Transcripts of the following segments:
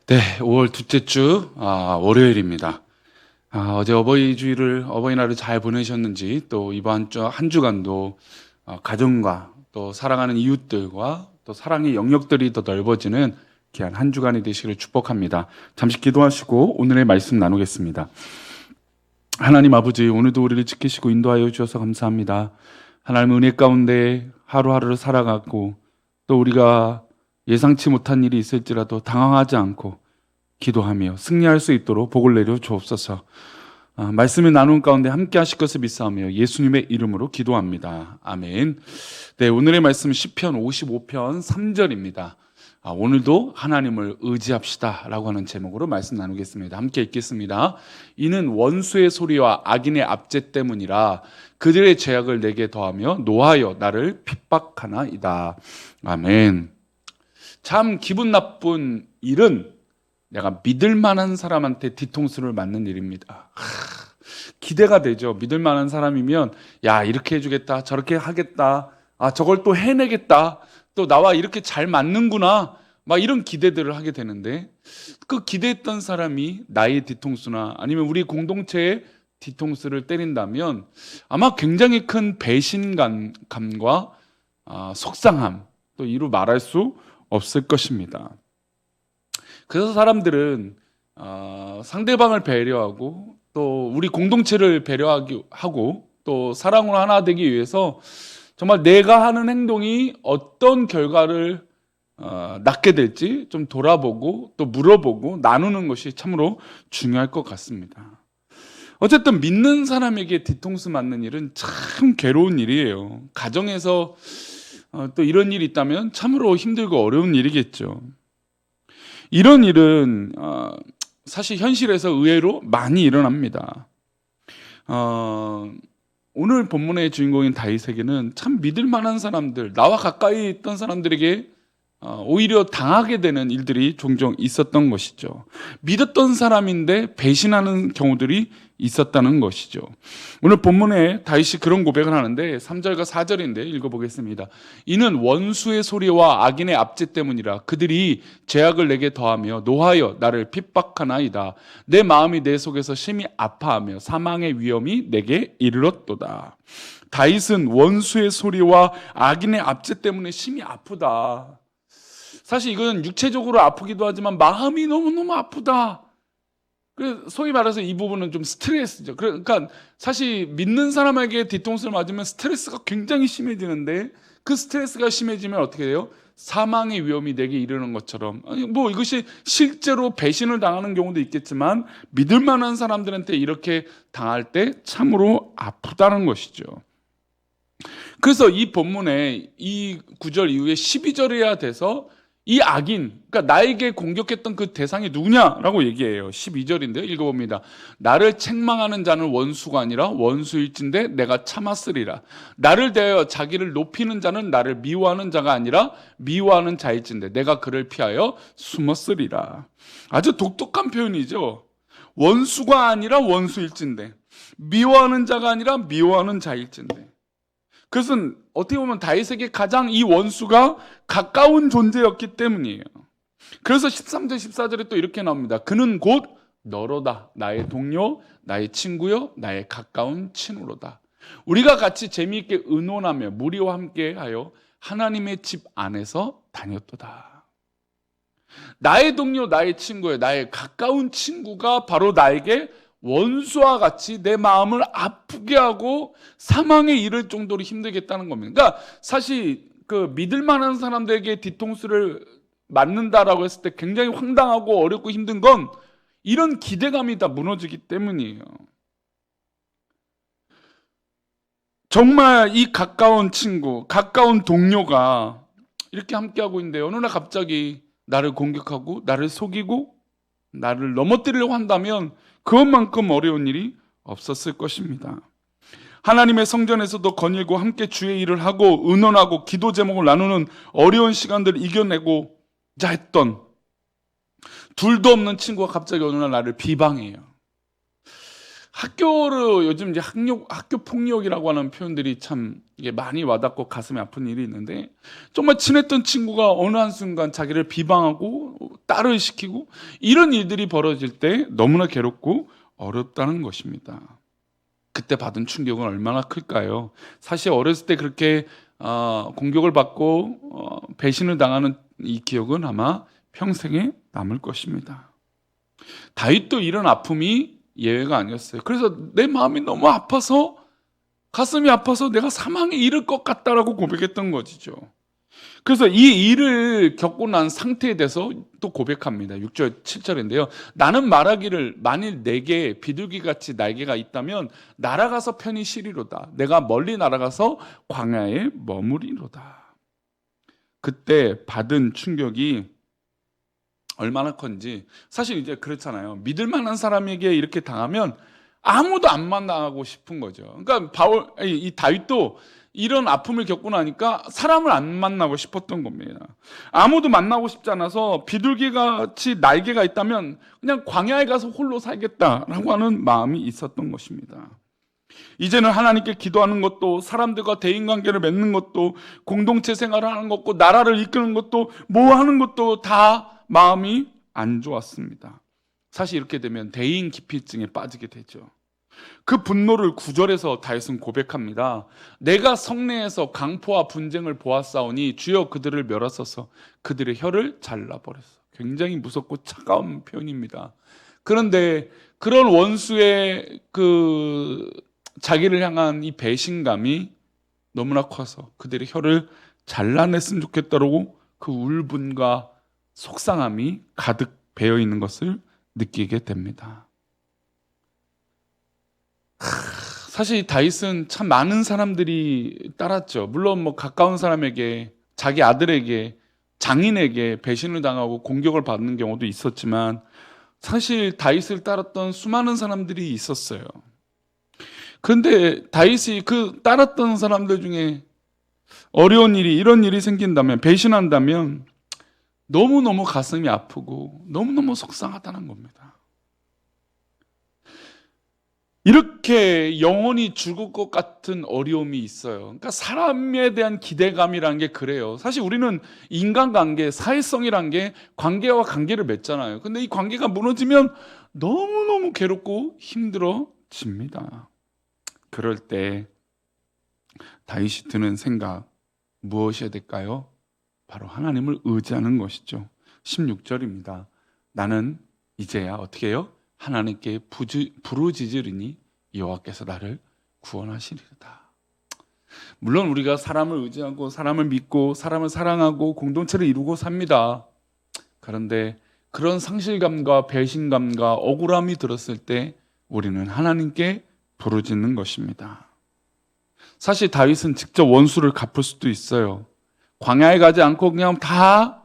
네, 5월 둘째 주 월요일입니다. 어제 어버이날을 잘 보내셨는지, 또 이번 주 한 주간도 가정과 또 사랑하는 이웃들과 또 사랑의 영역들이 더 넓어지는 귀한 한 주간이 되시기를 축복합니다. 잠시 기도하시고 오늘의 말씀 나누겠습니다. 하나님 아버지, 오늘도 우리를 지키시고 인도하여 주셔서 감사합니다. 하나님 은혜 가운데 하루하루를 살아가고, 또 우리가 예상치 못한 일이 있을지라도 당황하지 않고 기도하며 승리할 수 있도록 복을 내려 주옵소서. 말씀을 나눈 가운데 함께 하실 것을 믿사오며 예수님의 이름으로 기도합니다. 아멘. 네, 오늘의 말씀은 시편 55편 3절입니다. 오늘도 하나님을 의지합시다 라고 하는 제목으로 말씀 나누겠습니다. 함께 읽겠습니다. 이는 원수의 소리와 악인의 압제 때문이라 그들의 죄악을 내게 더하며 노하여 나를 핍박하나이다. 아멘. 참 기분 나쁜 일은 내가 믿을 만한 사람한테 뒤통수를 맞는 일입니다. 기대가 되죠. 믿을 만한 사람이면 야, 이렇게 해주겠다, 저렇게 하겠다, 저걸 또 해내겠다, 또 나와 이렇게 잘 맞는구나, 막 이런 기대들을 하게 되는데, 그 기대했던 사람이 나의 뒤통수나 아니면 우리 공동체의 뒤통수를 때린다면 아마 굉장히 큰 배신감과 속상함, 또 이루 말할 수 없을 것입니다. 그래서 사람들은 상대방을 배려하고 또 우리 공동체를 배려하고 또 사랑으로 하나 되기 위해서 정말 내가 하는 행동이 어떤 결과를 낳게 될지 좀 돌아보고 또 물어보고 나누는 것이 참으로 중요할 것 같습니다. 어쨌든 믿는 사람에게 뒤통수 맞는 일은 참 괴로운 일이에요. 가정에서 또 이런 일이 있다면 참으로 힘들고 어려운 일이겠죠. 이런 일은 사실 현실에서 의외로 많이 일어납니다. 오늘 본문의 주인공인 다윗에게는 참 믿을 만한 사람들, 나와 가까이 있던 사람들에게 오히려 당하게 되는 일들이 종종 있었던 것이죠. 믿었던 사람인데 배신하는 경우들이 있었다는 것이죠. 오늘 본문에 다윗이 그런 고백을 하는데 3절과 4절인데 읽어보겠습니다. 이는 원수의 소리와 악인의 압제 때문이라 그들이 죄악을 내게 더하며 노하여 나를 핍박하나이다. 내 마음이 내 속에서 심히 아파하며 사망의 위험이 내게 이르렀도다. 다윗은 원수의 소리와 악인의 압제 때문에 심히 아프다. 사실 이건 육체적으로 아프기도 하지만 마음이 너무너무 아프다. 소위 말해서 이 부분은 좀 스트레스죠. 그러니까 사실 믿는 사람에게 뒤통수를 맞으면 스트레스가 굉장히 심해지는데, 그 스트레스가 심해지면 어떻게 돼요? 사망의 위험이 내게 이르는 것처럼. 뭐 이것이 실제로 배신을 당하는 경우도 있겠지만 믿을 만한 사람들한테 이렇게 당할 때 참으로 아프다는 것이죠. 그래서 이 본문에 이 9절 이후에 12절이어야 돼서 이 악인, 그러니까 나에게 공격했던 그 대상이 누구냐라고 얘기해요. 12절인데요. 읽어봅니다. 나를 책망하는 자는 원수가 아니라 원수일진데 내가 참았으리라. 나를 대하여 자기를 높이는 자는 나를 미워하는 자가 아니라 미워하는 자일진데 내가 그를 피하여 숨었으리라. 아주 독특한 표현이죠. 원수가 아니라 원수일진데, 미워하는 자가 아니라 미워하는 자일진데. 그것은 어떻게 보면 다윗에게 가장 이 원수가 가까운 존재였기 때문이에요. 그래서 13절 14절에 또 이렇게 나옵니다. 그는 곧 너로다. 나의 동료, 나의 친구요, 나의 가까운 친구로다. 우리가 같이 재미있게 의논하며 무리와 함께하여 하나님의 집 안에서 다녔도다. 나의 동료, 나의 친구요, 나의 가까운 친구가 바로 나에게 원수와 같이 내 마음을 아프게 하고 사망에 이를 정도로 힘들게 했다는 겁니다. 그러니까 사실 그 믿을 만한 사람들에게 뒤통수를 맞는다라고 했을 때 굉장히 황당하고 어렵고 힘든 건 이런 기대감이 다 무너지기 때문이에요. 정말 이 가까운 친구, 가까운 동료가 이렇게 함께하고 있는데 어느 날 갑자기 나를 공격하고 나를 속이고 나를 넘어뜨리려고 한다면 그것만큼 어려운 일이 없었을 것입니다. 하나님의 성전에서도 거닐고 함께 주의 일을 하고 의논하고 기도 제목을 나누는 어려운 시간들을 이겨내고자 했던 둘도 없는 친구가 갑자기 어느 날 나를 비방해요. 학교로 요즘 이제 학교 폭력이라고 하는 표현들이 참 이게 많이 와닿고 가슴이 아픈 일이 있는데, 정말 친했던 친구가 어느 한순간 자기를 비방하고 딸을 시키고 이런 일들이 벌어질 때 너무나 괴롭고 어렵다는 것입니다. 그때 받은 충격은 얼마나 클까요? 사실 어렸을 때 그렇게 공격을 받고 배신을 당하는 이 기억은 아마 평생에 남을 것입니다. 다윗도 이런 아픔이 예외가 아니었어요. 그래서 내 마음이 너무 아파서, 가슴이 아파서 내가 사망에 이를 것 같다라고 고백했던 것이죠. 그래서 이 일을 겪고 난 상태에 대해서 또 고백합니다. 6절 7절인데요. 나는 말하기를 만일 내게 비둘기같이 날개가 있다면 날아가서 편히 쉬리로다. 내가 멀리 날아가서 광야에 머무리로다. 그때 받은 충격이 얼마나 큰지. 사실 이제 그렇잖아요. 믿을 만한 사람에게 이렇게 당하면 아무도 안 만나고 싶은 거죠. 그러니까 이 다윗도 이런 아픔을 겪고 나니까 사람을 안 만나고 싶었던 겁니다. 아무도 만나고 싶지 않아서 비둘기같이 날개가 있다면 그냥 광야에 가서 홀로 살겠다라고 하는 마음이 있었던 것입니다. 이제는 하나님께 기도하는 것도, 사람들과 대인관계를 맺는 것도, 공동체 생활을 하는 것도, 나라를 이끄는 것도, 뭐 하는 것도 다 마음이 안 좋았습니다. 사실 이렇게 되면 대인 기피증에 빠지게 되죠. 그 분노를 9절에서 다윗은 고백합니다. 내가 성내에서 강포와 분쟁을 보았사오니 주여 그들을 멸하소서, 그들의 혀를 잘라버렸어. 굉장히 무섭고 차가운 표현입니다. 그런데 그런 원수의 자기를 향한 이 배신감이 너무나 커서 그들의 혀를 잘라냈으면 좋겠다고 그 울분과 속상함이 가득 배어 있는 것을 느끼게 됩니다. 사실 다윗은 참 많은 사람들이 따랐죠. 물론 뭐 가까운 사람에게, 자기 아들에게, 장인에게 배신을 당하고 공격을 받는 경우도 있었지만 사실 다윗을 따랐던 수많은 사람들이 있었어요. 그런데 다윗이 그 따랐던 사람들 중에 어려운 일이, 이런 일이 생긴다면, 배신한다면 너무너무 가슴이 아프고 너무너무 속상하다는 겁니다. 이렇게 영혼이 죽을 것 같은 어려움이 있어요. 그러니까 사람에 대한 기대감이라는 게 그래요. 사실 우리는 인간관계, 사회성이란 게 관계와 관계를 맺잖아요. 근데 이 관계가 무너지면 너무너무 괴롭고 힘들어집니다. 그럴 때 다윗이 드는 생각, 무엇이어야 될까요? 바로 하나님을 의지하는 것이죠. 16절입니다. 나는 이제야 어떻게 해요? 하나님께 부르짖으리니 여호와께서 나를 구원하시리로다. 물론 우리가 사람을 의지하고 사람을 믿고 사람을 사랑하고 공동체를 이루고 삽니다. 그런데 그런 상실감과 배신감과 억울함이 들었을 때 우리는 하나님께 부르짖는 것입니다. 사실 다윗은 직접 원수를 갚을 수도 있어요. 광야에 가지 않고 그냥 다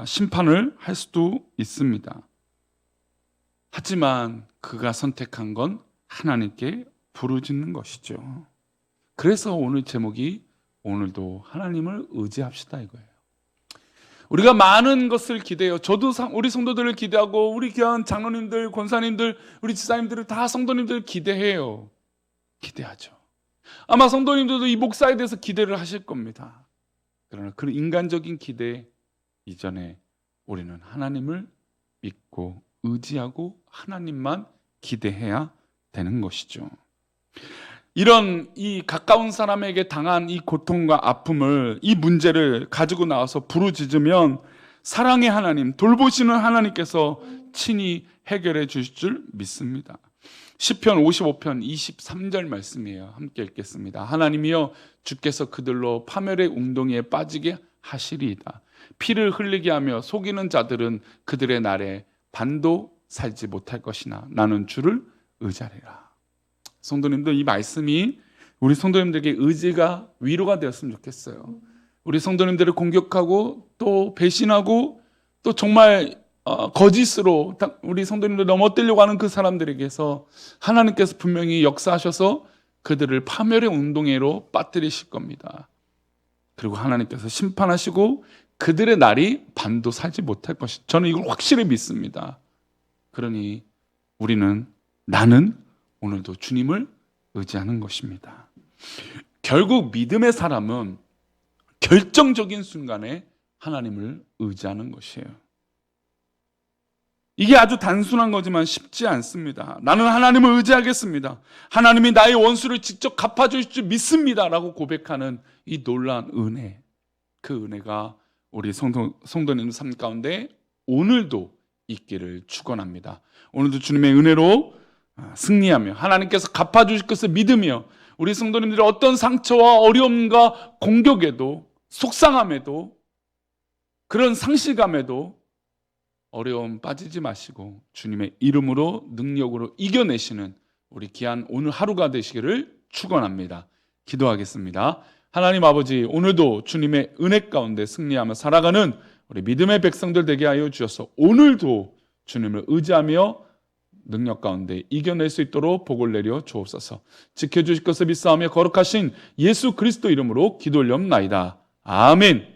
심판을 할 수도 있습니다. 하지만 그가 선택한 건 하나님께 부르짖는 것이죠. 그래서 오늘 제목이 오늘도 하나님을 의지합시다 이거예요. 우리가 많은 것을 기대해요. 저도 우리 성도들을 기대하고 우리 귀한 장로님들, 권사님들, 우리 지사님들을 다 성도님들 기대해요. 기대하죠. 아마 성도님들도 이 목사에 대해서 기대를 하실 겁니다. 그러나 그 인간적인 기대 이전에 우리는 하나님을 믿고 의지하고 하나님만 기대해야 되는 것이죠. 이런 이 가까운 사람에게 당한 이 고통과 아픔을, 이 문제를 가지고 나와서 부르짖으면 사랑의 하나님, 돌보시는 하나님께서 친히 해결해 주실 줄 믿습니다. 시편 55편 23절 말씀이에요. 함께 읽겠습니다. 하나님이여 주께서 그들로 파멸의 웅덩이에 빠지게 하시리이다. 피를 흘리게 하며 속이는 자들은 그들의 날에 반도 살지 못할 것이나 나는 주를 의지하리라. 성도님들, 이 말씀이 우리 성도님들에게 의지가 위로가 되었으면 좋겠어요. 우리 성도님들을 공격하고 또 배신하고 또 정말 거짓으로 우리 성도님들 넘어뜨리려고 하는 그 사람들에게서 하나님께서 분명히 역사하셔서 그들을 파멸의 운동회로 빠뜨리실 겁니다. 그리고 하나님께서 심판하시고 그들의 날이 반도 살지 못할 저는 이걸 확실히 믿습니다. 그러니 나는 오늘도 주님을 의지하는 것입니다. 결국 믿음의 사람은 결정적인 순간에 하나님을 의지하는 것이에요. 이게 아주 단순한 거지만 쉽지 않습니다. 나는 하나님을 의지하겠습니다. 하나님이 나의 원수를 직접 갚아주실 줄 믿습니다 라고 고백하는 이 놀라운 은혜, 그 은혜가 우리 성도님 삶 가운데 오늘도 있기를 축원합니다. 오늘도 주님의 은혜로 승리하며 하나님께서 갚아주실 것을 믿으며 우리 성도님들이 어떤 상처와 어려움과 공격에도 속상함에도 그런 상실감에도 어려움 빠지지 마시고 주님의 이름으로 능력으로 이겨내시는 우리 귀한 오늘 하루가 되시기를 축원합니다. 기도하겠습니다. 하나님 아버지, 오늘도 주님의 은혜 가운데 승리하며 살아가는 우리 믿음의 백성들 되게 하여 주셔서 오늘도 주님을 의지하며 능력 가운데 이겨낼 수 있도록 복을 내려 주옵소서. 지켜주실 것을 믿사오며 거룩하신 예수 그리스도 이름으로 기도 올려옵나이다. 아멘.